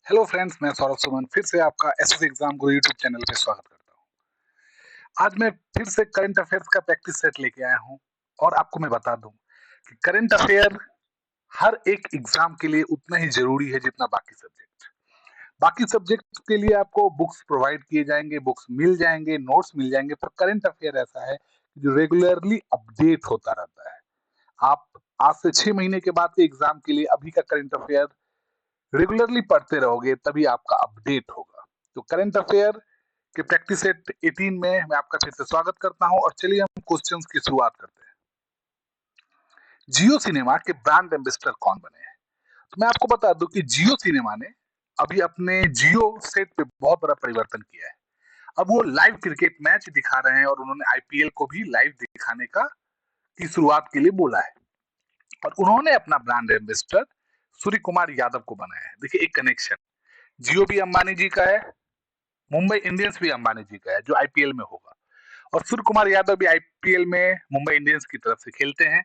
Hello friends, मैं सौरभ सुमन फिर से आपका एसएससी एग्जाम गुरु यूट्यूब चैनल पे स्वागत करता हूँ। आज मैं फिर से करंट अफेयर्स का प्रैक्टिस सेट लेके आया हूँ और आपको मैं बता दूं कि करंट अफेयर हर एक एग्जाम के लिए उतना ही जरूरी है जितना बाकी सब्जेक्ट। बाकी सब्जेक्ट के लिए आपको बुक्स प्रोवाइड किए जाएंगे, बुक्स मिल जाएंगे, नोट्स मिल जाएंगे, पर करंट अफेयर ऐसा है जो रेगुलरली अपडेट होता रहता है। आप आज से 6 महीने के बाद के एग्जाम के लिए अभी का करंट अफेयर रेगुलरली पढ़ते रहोगे तभी आपका अपडेट होगा। तो करंट अफेयर के प्रैक्टिस सेट 18 में मैं आपका फिर से स्वागत करता हूं और चलिए हम क्वेश्चंस की शुरुआत करते हैं। जियो सिनेमा के ब्रांड एम्बेसडर कौन बने हैं? तो मैं आपको बता दूं कि जियो सिनेमा ने अभी अपने जियो सेट पे बहुत बड़ा परिवर्तन किया है। अब वो लाइव क्रिकेट मैच दिखा रहे हैं और उन्होंने आईपीएल को भी लाइव दिखाने का की शुरुआत के लिए बोला है और उन्होंने अपना ब्रांड एम्बेसडर सूर्य कुमार यादव को बनाया है। देखिए एक कनेक्शन, जियो भी अंबानी जी का है, मुंबई इंडियंस भी अंबानी जी का है जो आईपीएल में होगा, और सूर्य कुमार यादव भी आईपीएल में मुंबई इंडियंस की तरफ से खेलते हैं।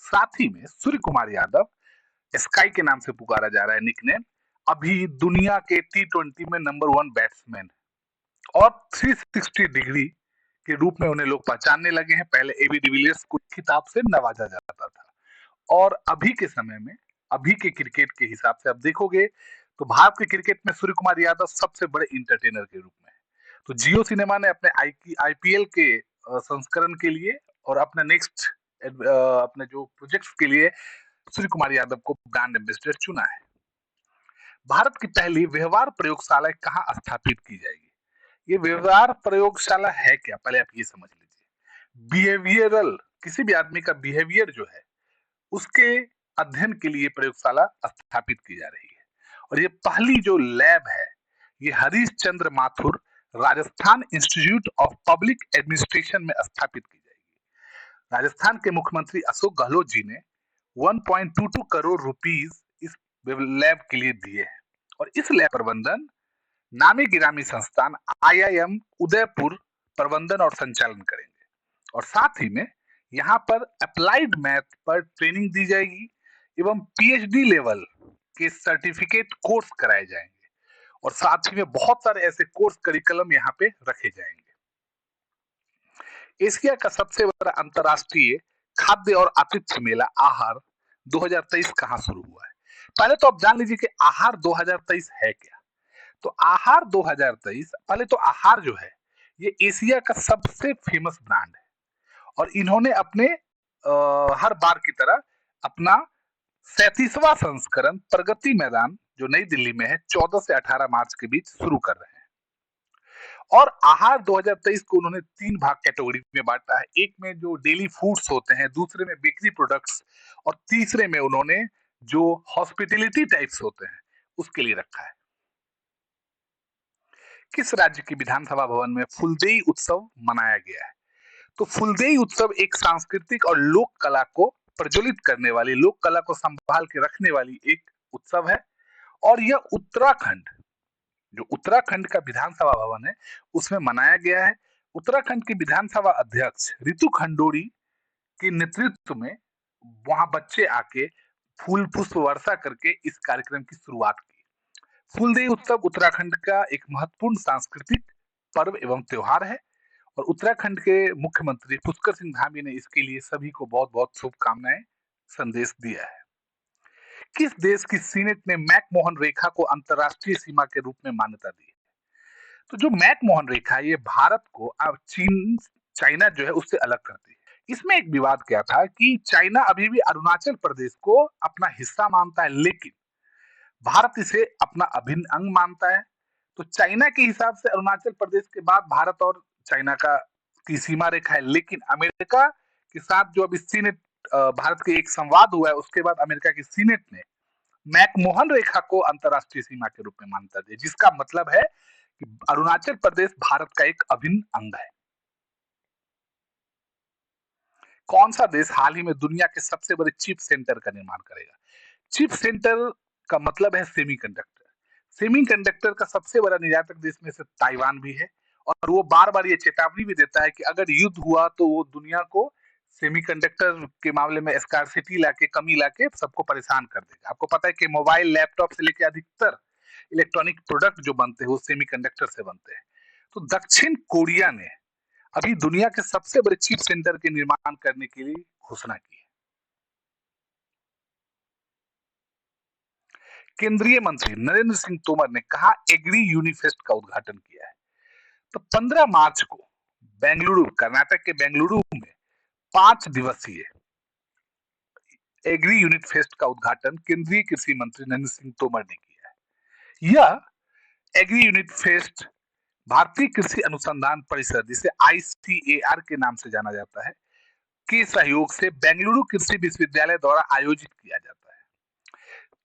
साथ ही में सूर्य कुमार यादव स्काई के नाम से पुकारा जा रहा है, निकनेम, अभी दुनिया के टी20 में नंबर 1 बैट्समैन और 360 डिग्री के रूप में उन्हें लोग पहचानने लगे हैं। पहले एबी डिविलियर्स को खिताब से नवाजा जाता था और अभी के समय में, अभी के क्रिकेट के हिसाब से आप देखोगे तो भारत के क्रिकेट में सूर्य कुमार यादव सबसे बड़े इंटरटेनर के रूप में है। तो जियो सिनेमा ने अपने आईपीएल के संस्करण के लिए और अपने नेक्स्ट अपने जो प्रोजेक्ट्स के लिए सूर्य कुमार यादव को ब्रांड एम्बेसडर चुना है। भारत की पहली व्यवहार प्रयोगशाला कहाँ स्थापित की जाएगी? ये व्यवहार प्रयोगशाला है क्या, पहले आप ये समझ लीजिए। बिहेवियरल, किसी भी आदमी का बिहेवियर जो है उसके अध्ययन के लिए प्रयोगशाला स्थापित की जा रही है और ये पहली जो लैब है ये Harish Chandra Mathur Rajasthan institute of public administration में स्थापित की जाएगी। राजस्थान के मुख्यमंत्री अशोक गहलोत जी ने 1.22 करोड़ रुपीस इस लैब के लिए दिए हैं और इस लैब प्रबंधन नामी गिरामी संस्थान आईआईएम उदयपुर प्रबंधन और संचालन करेंगे और साथ ही में यहाँ पर अप्लाइड मैथ पर ट्रेनिंग दी जाएगी एवं पीएचडी लेवल के सर्टिफिकेट कोर्स कराए जाएंगे और साथ ही में बहुत सारे ऐसे कोर्स करिकुलम यहाँ पे रखे जाएंगे। एशिया का सबसे बड़ा अंतर्राष्ट्रीय खाद्य और आतिथ्य मेला आहार 2023 कहाँ शुरू हुआ है? पहले तो आप जान लीजिए कि आहार 2023 है क्या। तो आहार 2023, पहले तो आहार जो है ये एशिया का सबसे फेमस ब्रांड है और इन्होंने अपने हर बार की तरह अपना 37वां संस्करण प्रगति मैदान जो नई दिल्ली में है 14 से 18 मार्च के बीच शुरू कर रहे हैं और आहार 2023 को उन्होंने 3 भाग कैटेगरी में बांटा है। एक में जो डेली फूड्स होते हैं, दूसरे में बेकरी प्रोडक्ट्स और तीसरे में उन्होंने जो हॉस्पिटैलिटी टाइप्स होते हैं उसके लिए रखा है। किस राज्य की विधानसभा भवन में फुलदेई उत्सव मनाया गया है? तो फुलदेई उत्सव एक सांस्कृतिक और लोक कला को प्रज्वलित करने वाली, लोक कला को संभाल के रखने वाली एक उत्सव है और यह उत्तराखंड, जो उत्तराखंड का विधानसभा भवन है उसमें मनाया गया है। उत्तराखंड की विधानसभा अध्यक्ष रितु खंडोरी के नेतृत्व में वहां बच्चे आके फूल पुष्प वर्षा करके इस कार्यक्रम की शुरुआत की। फूलदेई उत्सव उत्तराखंड का एक महत्वपूर्ण सांस्कृतिक पर्व एवं त्योहार है और उत्तराखंड के मुख्यमंत्री पुष्कर सिंह धामी ने इसके लिए सभी को बहुत बहुत शुभकामनाएं संदेश दिया है। किस देश की सीनेट ने मैकमोहन रेखा को अंतरराष्ट्रीय सीमा के रूप में मान्यता दी? तो जो मैकमोहन रेखा है ये भारत को अब चीन, चाइना जो है उससे अलग करती है। इसमें एक विवाद क्या था कि चाइना अभी भी अरुणाचल प्रदेश को अपना हिस्सा मानता है लेकिन भारत इसे अपना अभिन्न अंग मानता है। तो चाइना के हिसाब से अरुणाचल प्रदेश के बाद भारत और चाइना का की सीमा रेखा है, लेकिन अमेरिका के साथ जो अभी सीनेट भारत के एक संवाद हुआ है उसके बाद अमेरिका की सीनेट ने मैकमोहन रेखा को अंतरराष्ट्रीय सीमा के रूप में मान्यता दी, जिसका मतलब है कि अरुणाचल प्रदेश भारत का एक अभिन्न अंग है। कौन सा देश हाल ही में दुनिया के सबसे बड़े चिप सेंटर का निर्माण करेगा? चिप सेंटर का मतलब है सेमीकंडक्टर। सेमीकंडक्टर का सबसे बड़ा निर्यातक देश में से ताइवान भी है और वो बार बार ये चेतावनी भी देता है कि अगर युद्ध हुआ तो वो दुनिया को सेमीकंडक्टर के मामले में स्कार्सिटी लाके, कमी लाके सबको परेशान कर देगा। आपको पता है कि मोबाइल, लैपटॉप से लेके अधिकतर इलेक्ट्रॉनिक प्रोडक्ट जो बनते हैं वो सेमीकंडक्टर से बनते हैं। तो दक्षिण कोरिया ने अभी दुनिया के सबसे बड़े चिप सेंटर के निर्माण करने के लिए घोषणा की है। केंद्रीय मंत्री नरेंद्र सिंह तोमर ने कहा एग्री यूनिफेस्ट का उद्घाटन किया है। तो 15 मार्च को बेंगलुरु, कर्नाटक के बेंगलुरु में 5 दिवसीय एग्री यूनिट फेस्ट का उद्घाटन केंद्रीय कृषि मंत्री नरेंद्र सिंह तोमर ने किया है। यह एग्री यूनिट फेस्ट भारतीय कृषि अनुसंधान परिषद, जिसे आईसीएआर के नाम से जाना जाता है, के सहयोग से बेंगलुरु कृषि विश्वविद्यालय द्वारा आयोजित किया जाता है।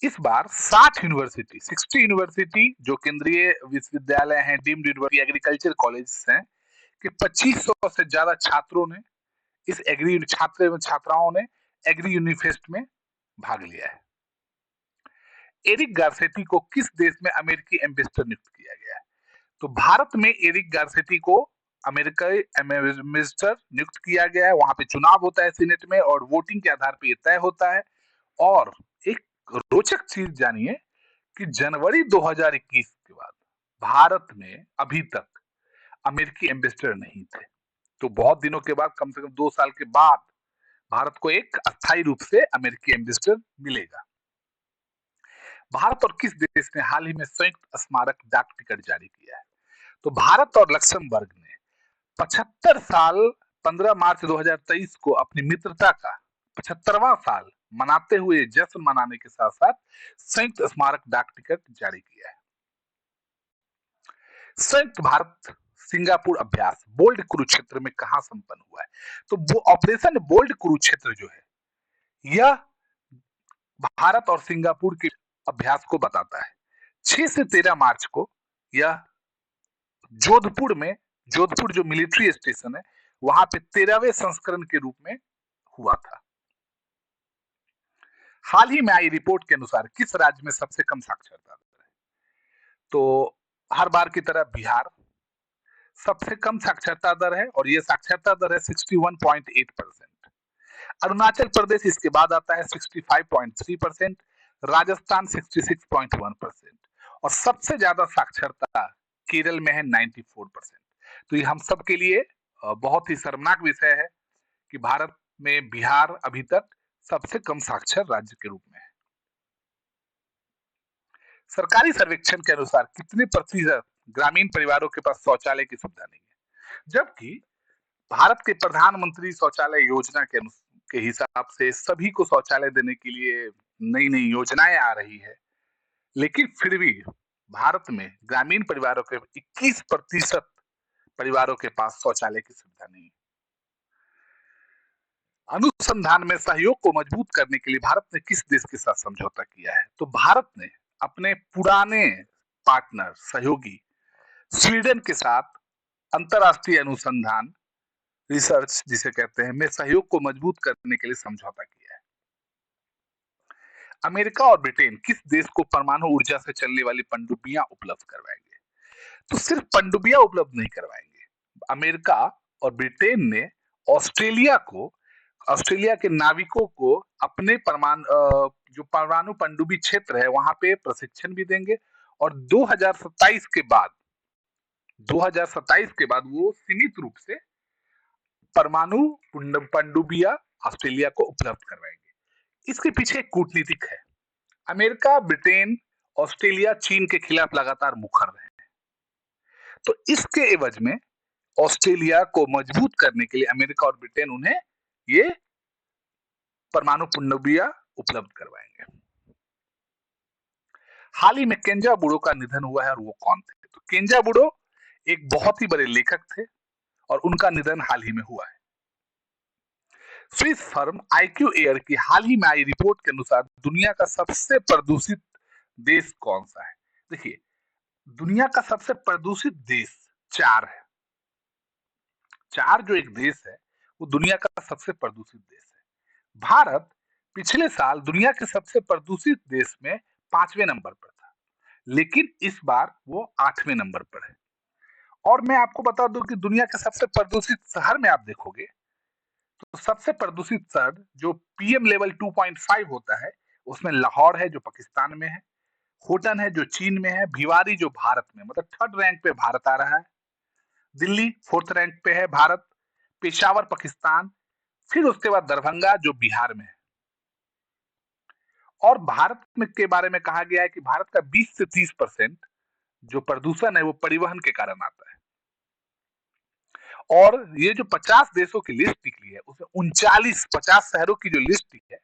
इस बार 60 यूनिवर्सिटी जो केंद्रीय विश्वविद्यालय हैं, डीम्ड यूनिवर्सिटी, एग्रीकल्चर कॉलेज हैं, कि 2500 से ज्यादा छात्रों ने इस एग्री छात्र एवं छात्राओं ने एग्री यूनिफेस्ट में भाग लिया है। एरिक गारसेटी को किस देश में अमेरिकी एम्बेसडर नियुक्त किया गया है? तो भारत में एरिक गारसेटी को अमेरिकी एम्बेसडर नियुक्त किया गया है। वहां पे चुनाव होता है सीनेट में और वोटिंग के आधार पर यह तय होता है। और एक रोचक चीज जानिए कि जनवरी 2021 के बाद भारत में अभी तक अमेरिकी एम्बेसडर नहीं थे। तो बहुत दिनों के बाद, कम से कम 2 साल के बाद, भारत को एक अस्थायी रूप से अमेरिकी एम्बेसडर मिलेगा। भारत और किस देश ने हाल ही में संयुक्त स्मारक डाक टिकट जारी किया है? तो भारत और लक्समबर्ग ने 75 साल 15 मार्च 2023 को अपनी मित्रता का 75वां साल मनाते हुए जश्न मनाने के साथ साथ संयुक्त स्मारक डाक टिकट जारी किया है। संयुक्त भारत सिंगापुर अभ्यास बोल्ड कुरुक्षेत्र में कहां संपन्न हुआ है? तो वो ऑपरेशन बोल्ड कुरुक्षेत्र जो है, यह भारत और सिंगापुर के अभ्यास को बताता है। 6 से 13 मार्च को यह जोधपुर जो मिलिट्री स्टेशन है, वहां पे 13वें संस्करण के रूप में हुआ था। हाल ही में आई रिपोर्ट के अनुसार किस राज्य में सबसे कम साक्षरता दर है? तो हर बार की तरह बिहार सबसे कम साक्षरता दर है और यह साक्षरता दर है 61.8%। अरुणाचल प्रदेश इसके बाद आता है 65.3%, राजस्थान 66.1% और सबसे ज्यादा साक्षरता केरल में है 94%। तो ये हम सब के लिए बहुत ही शर्मनाक विषय है कि भारत में बिहार अभी तक सबसे कम साक्षर राज्य के रूप में है। सरकारी सर्वेक्षण के अनुसार कितने प्रतिशत ग्रामीण परिवारों के पास शौचालय की सुविधा नहीं है? जबकि भारत के प्रधानमंत्री शौचालय योजना के हिसाब से सभी को शौचालय देने के लिए नई नई योजनाएं आ रही है, लेकिन फिर भी भारत में ग्रामीण परिवारों के 21% परिवारों के पास शौचालय की सुविधा नहीं है। अनुसंधान में सहयोग को मजबूत करने के लिए भारत ने किस देश के साथ समझौता किया है? तो भारत ने अपने पुराने पार्टनर, सहयोगी स्वीडन के साथ अंतरराष्ट्रीय अनुसंधान, रिसर्च जिसे कहते हैं, में सहयोग को मजबूत करने के लिए समझौता किया है। अमेरिका और ब्रिटेन किस देश को परमाणु ऊर्जा से चलने वाली पनडुब्बियां उपलब्ध करवाएंगे? तो सिर्फ पनडुब्बियां उपलब्ध नहीं करवाएंगे, अमेरिका और ब्रिटेन ने ऑस्ट्रेलिया के नाविकों को अपने जो परमाणु पनडुब्बी क्षेत्र है वहां पे प्रशिक्षण भी देंगे और 2027 के बाद वो सीमित रूप से परमाणु पनडुब्बियां ऑस्ट्रेलिया को उपलब्ध करवाएंगे। इसके पीछे एक कूटनीतिक है। अमेरिका, ब्रिटेन, ऑस्ट्रेलिया चीन के खिलाफ लगातार मुखर रहे हैं। तो इसके एवज में ऑस्ट्रेलिया को मजबूत करने के लिए अमेरिका और ब्रिटेन उन्हें ये परमाणु पनडुब्बियां उपलब्ध करवाएंगे। हाल ही में केंजाबुरो का निधन हुआ है और वो कौन थे? तो केंजाबुरो एक बहुत ही बड़े लेखक थे और उनका निधन हाल ही में हुआ है। स्विस फर्म आईक्यू एयर की हाल ही में आई रिपोर्ट के अनुसार दुनिया का सबसे प्रदूषित देश कौन सा है? देखिए, दुनिया का सबसे प्रदूषित देश 4 है। 4 जो एक देश है वो दुनिया का सबसे प्रदूषित देश है। भारत पिछले साल दुनिया के सबसे प्रदूषित देश में 5वें नंबर पर था, लेकिन इस बार वो 8वें नंबर पर है। और मैं आपको बता दूं कि दुनिया के सबसे प्रदूषित शहर में आप देखोगे तो सबसे प्रदूषित शहर जो पीएम लेवल 2.5 होता है, उसमें लाहौर है जो पाकिस्तान में है, होटन है जो चीन में है, भिवारी जो भारत में, मतलब थर्ड रैंक पे भारत आ रहा है, दिल्ली फोर्थ रैंक पे है भारत, पेशावर पाकिस्तान, फिर उसके बाद दरभंगा जो बिहार में है। और भारत में के बारे में कहा गया है कि भारत का 20 से 30% जो प्रदूषण है वो परिवहन के कारण आता है। और ये जो 50 देशों की लिस्ट निकली है उसमें 39 50 शहरों की जो लिस्ट है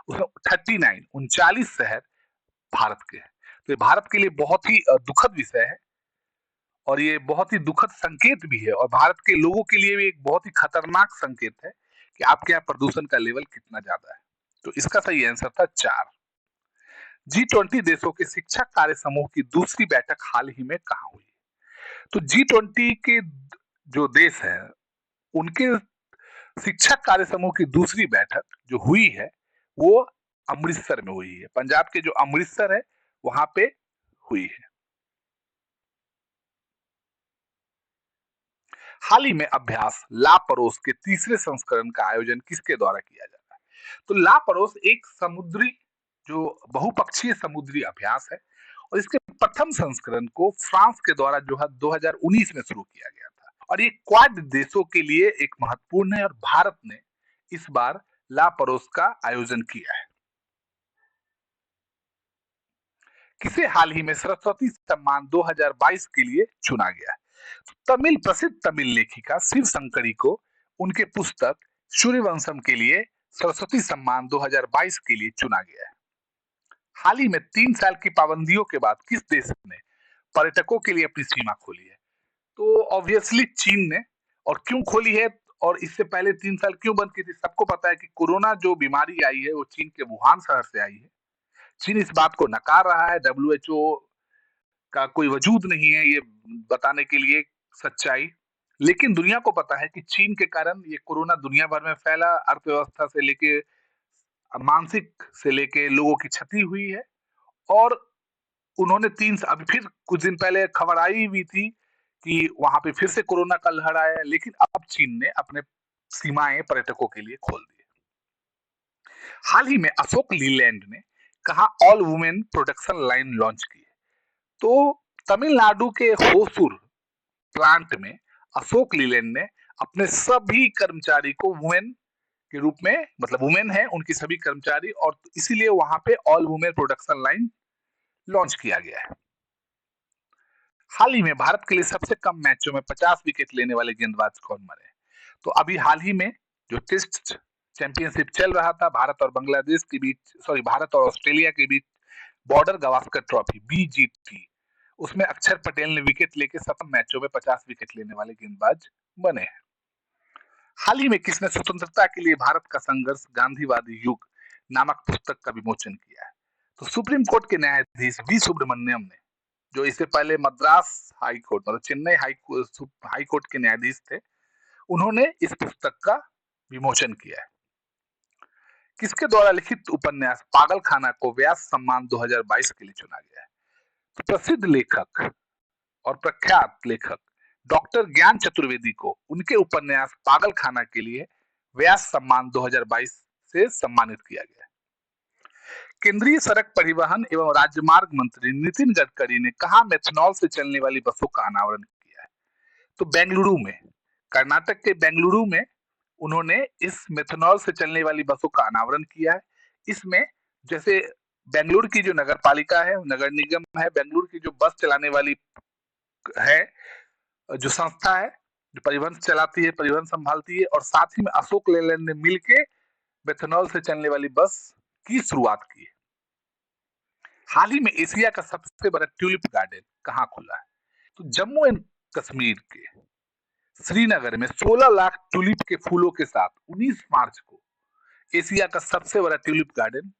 उसमें 39 39 शहर भारत के हैं। तो ये भारत के लिए बहुत ही दुखद विषय है और ये बहुत ही दुखद संकेत भी है और भारत के लोगों के लिए भी एक बहुत ही खतरनाक संकेत है कि आपके यहाँ प्रदूषण का लेवल कितना ज्यादा है। तो इसका सही आंसर था 4। G20 देशों के शिक्षा कार्य समूह की दूसरी बैठक हाल ही में कहाँ हुई? तो G20 के जो देश हैं उनके शिक्षा कार्य समूह की दूसरी बैठक जो हुई है वो अमृतसर में हुई है। पंजाब के जो अमृतसर है वहां पे हुई है। हाल ही में अभ्यास लापरोस के तीसरे संस्करण का आयोजन किसके द्वारा किया जा रहा है? तो लापरोस एक समुद्री जो बहुपक्षीय समुद्री अभ्यास है और इसके प्रथम संस्करण को फ्रांस के द्वारा जो है 2019 में शुरू किया गया था और ये क्वाड देशों के लिए एक महत्वपूर्ण है और भारत ने इस बार लापरोस का आयोजन किया है। किसे हाल ही में सरस्वती सम्मान 2022 के लिए चुना गया है? तमिल प्रसिद्ध तमिल लेखिका शिव शंकरी को उनके पुस्तक सूर्यवंशम के लिए सरस्वती सम्मान 2022 के लिए चुना गया है। हाल ही में 3 साल की पाबंदियों के बाद किस देश ने पर्यटकों के लिए अपनी सीमा खोली है? तो ऑब्वियसली चीन ने। और क्यों खोली है और इससे पहले 3 साल क्यों बंद की थी? सबको पता है कि कोरोना जो बीमारी आई है वो चीन के वुहान शहर से आई है। चीन इस बात को नकार रहा है, WHO का कोई वजूद नहीं है ये बताने के लिए सच्चाई। लेकिन दुनिया को पता है कि चीन के कारण ये कोरोना दुनिया भर में फैला, अर्थव्यवस्था से लेके मानसिक से लेके लोगों की क्षति हुई है। और उन्होंने अभी फिर कुछ दिन पहले खबर आई हुई थी कि वहां पे फिर से कोरोना का लहर आया है, लेकिन अब चीन ने अपने सीमाएं पर्यटकों के लिए खोल दी। हाल ही में अशोक लीलैंड ने कहा all women production line launch की है। तो तमिलनाडु के होसुर प्लांट में अशोक लीलैंड ने अपने सभी कर्मचारी को वुमेन के रूप में, मतलब वुमेन है उनकी सभी कर्मचारी, और इसीलिए वहां पे all women production line launch किया गया है। हाल ही में भारत के लिए सबसे कम मैचों में 50 विकेट लेने वाले गेंदबाज कौन बने? तो अभी हाल ही में जो टेस्ट चैंपियनशिप चल रहा था भारत और बांग्लादेश के बीच, सॉरी भारत और ऑस्ट्रेलिया के बीच, बॉर्डर गावस्कर ट्रॉफी BGT, उसमें अक्षर पटेल ने विकेट लेके 7 मैचों में 50 विकेट लेने वाले गेंदबाज बने हैं। हाल ही में किसने स्वतंत्रता के लिए भारत का संघर्ष गांधीवादी युग नामक पुस्तक का विमोचन किया है? तो सुप्रीम कोर्ट के न्यायाधीश वी सुब्रमण्यम ने, जो इससे पहले मद्रास हाई कोर्ट मतलब चेन्नई हाई कोर्ट के न्यायाधीश थे, उन्होंने इस पुस्तक का विमोचन किया है। किसके द्वारा लिखित उपन्यास पागल खाना को व्यास सम्मान 2022 के लिए चुना गया है? तो प्रसिद्ध लेखक और प्रख्यात लेखक डॉक्टर ज्ञान चतुर्वेदी को उनके उपन्यास पागल खाना के लिए व्यास सम्मान 2022 से सम्मानित किया गया है। केंद्रीय सड़क परिवहन एवं राजमार्ग मंत्री नितिन गडकरी ने कहा मेथनॉल से चलने वाली बसों का अनावरण किया है? तो बेंगलुरु में, कर्नाटक के बेंगलुरु में उन्होंने इस मेथनॉल से चलने वाली बसों का अनावरण किया है। इसमें जैसे बेंगलुरु की जो नगर पालिका है, नगर निगम है, बेंगलुरु की जो बस चलाने वाली है, जो संस्था है जो परिवहन चलाती है, परिवहन संभालती है, और साथ ही में अशोक लेलैंड ने मिलकर मेथनॉल से चलने वाली बस की शुरुआत की है। हाल ही में एशिया का सबसे बड़ा ट्यूलिप गार्डन कहाँ खुला है? तो जम्मू एंड कश्मीर के श्रीनगर में 16 लाख ट्यूलिप के फूलों के साथ 19 मार्च को एशिया का सबसे बड़ा ट्यूलिप गार्डन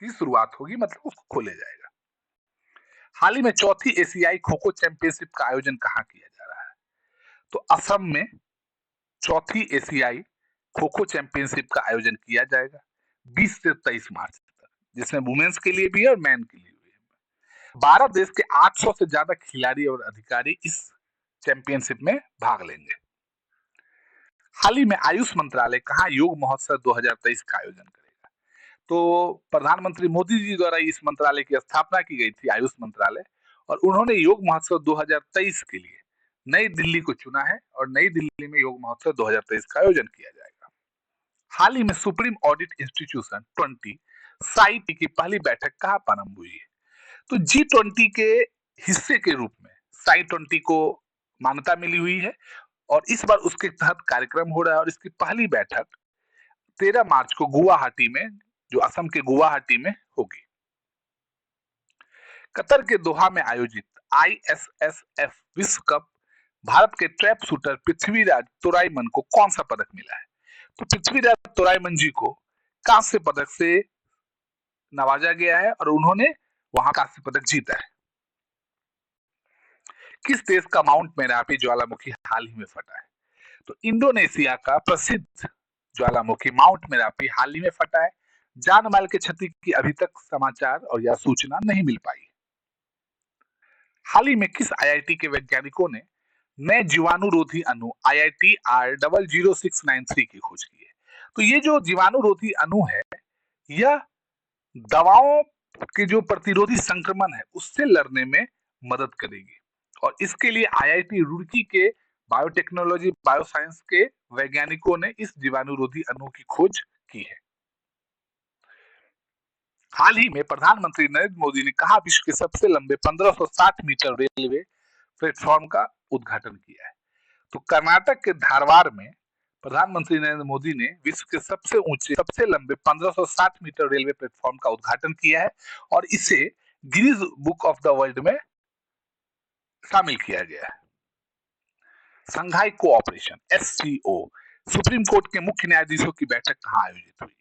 की शुरुआत होगी, मतलब उसको खोले जाएगा। हाल ही में चौथी एशियाई खो खो चैंपियनशिप का आयोजन कहाँ किया जा रहा है? तो असम में चौथी एशियाई खो खो चैंपियनशिप का आयोजन किया जाएगा 20 से 23 मार्च तक, जिसमें वुमेन्स के लिए भी है और मैन के लिए भी है। 12 देश के 800 से ज्यादा खिलाड़ी और अधिकारी इस चैंपियनशिप में भाग लेंगे। हाल ही में आयुष मंत्रालय कहाँ योग महोत्सव 2023 का आयोजन करेगा? तो प्रधानमंत्री मोदी जी द्वारा इस मंत्रालय की स्थापना की गई थी, आयुष मंत्रालय, और उन्होंने योग महोत्सव 2023 के लिए नई दिल्ली को चुना है और नई दिल्ली में योग महोत्सव 2023 का आयोजन किया जाएगा। हाल ही में सुप्रीम ऑडिट इंस्टीट्यूशन 20 साइट की पहली बैठक कहाँ प्रारंभ हुई है? तो G20 के हिस्से के रूप में साई 20 को मान्यता मिली हुई है और इस बार उसके तहत कार्यक्रम हो रहा है और इसकी पहली बैठक 13 मार्च को गुवाहाटी में, जो असम के गुवाहाटी में होगी। कतर के दोहा में आयोजित ISSF विश्व कप भारत के ट्रैप शूटर पृथ्वीराज तोराईमन को कौन सा पदक मिला है? तो पृथ्वीराज तोराईमन जी को कांस्य पदक से नवाजा गया है और उन्होंने वहां कांस्य पदक जीता है। किस देश का माउंट मेरापी ज्वालामुखी हाल ही में फटा है? तो इंडोनेशिया का प्रसिद्ध ज्वालामुखी माउंट मेरापी हाल ही में फटा है। जान माल की क्षति की अभी तक समाचार और या सूचना नहीं मिल पाई। हाल ही में किस आईआईटी के वैज्ञानिकों ने नए जीवाणुरोधी अणु IITR000693 की खोज की है? तो ये जो जीवाणुरोधी अणु है, यह दवाओं के जो प्रतिरोधी संक्रमण है उससे लड़ने में मदद करेगी और इसके लिए आईआईटी रुड़की के बायोटेक्नोलॉजी बायोसाइंस के वैज्ञानिकों ने इस जीवाणुरोधी अणु की खोज की है। हाल ही में प्रधानमंत्री नरेंद्र मोदी ने कहा विश्व के सबसे लंबे 1560 मीटर रेलवे प्लेटफॉर्म का उद्घाटन किया है? तो कर्नाटक के धारवाड़ में प्रधानमंत्री नरेंद्र मोदी ने विश्व के सबसे ऊंचे सबसे लंबे 1560 मीटर रेलवे प्लेटफॉर्म का उद्घाटन किया है और इसे Guinness book of the world में शामिल किया गया है। संघाई कोऑपरेशन SCO सुप्रीम कोर्ट के मुख्य न्यायाधीशों की बैठक कहां आयोजित हुई?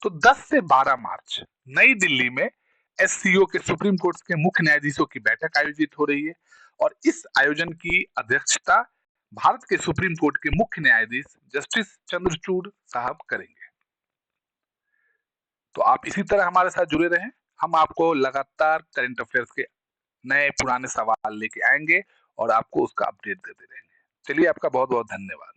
तो 10 से 12 मार्च नई दिल्ली में SCO के सुप्रीम कोर्ट के मुख्य न्यायाधीशों की बैठक आयोजित हो रही है और इस आयोजन की अध्यक्षता भारत के सुप्रीम कोर्ट के मुख्य न्यायाधीश जस्टिस चंद्रचूड़ साहब करेंगे। तो आप इसी तरह हमारे साथ जुड़े रहें, हम आपको लगातार करंट अफेयर्स के नए पुराने सवाल लेके आएंगे और आपको उसका अपडेट देते रहेंगे। चलिए, आपका बहुत बहुत धन्यवाद।